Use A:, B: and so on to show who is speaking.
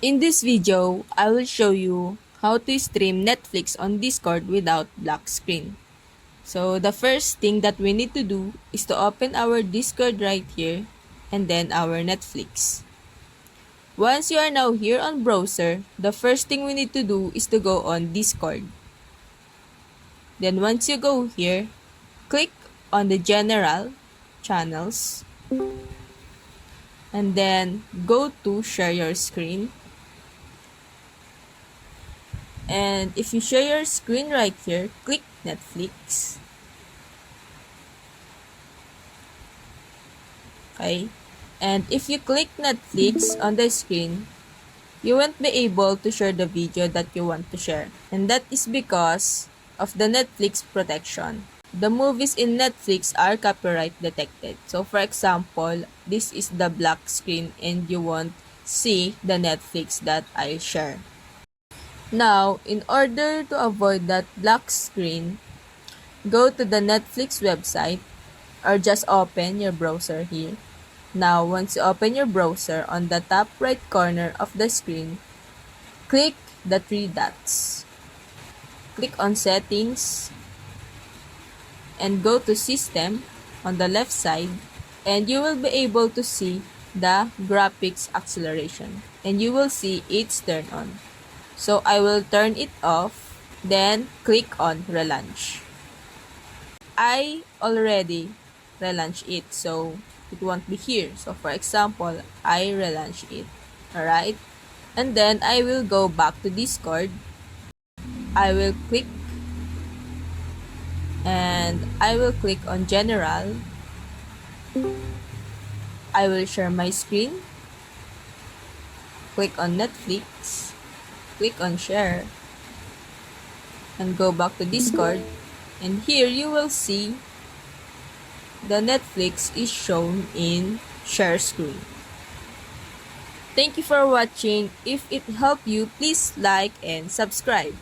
A: In this video, I will show you how to stream Netflix on Discord without black screen. So the first thing that we need to do is to open our Discord right here and then our Netflix. Once you are now here on browser, the first thing we need to do is to go on Discord. Then once you go here, click on the general channels and then go to share your screen. And if you share your screen right here, click Netflix. Okay. And if you click Netflix on the screen, you won't be able to share the video that you want to share. And that is because of the Netflix protection. The movies in Netflix are copyright detected. So for example, this is the black screen and you won't see the Netflix that I share. Now, in order to avoid that black screen, go to the Netflix website or just open your browser here. Now, once you open your browser, on the top right corner of the screen, click the three dots. Click on Settings and go to System on the left side, and you will be able to see the graphics acceleration and you will see it's turned on. So I will turn it off, then click on relaunch. I already relaunch it, so it won't be here. So for example, I relaunch it. Alright? And then I will go back to Discord. I will click and I will click on general. I will share my screen. Click on Netflix. Click on share. And go back to Discord. And here you will see the Netflix is shown in share screen. Thank you for watching. If it helped you, please like and subscribe.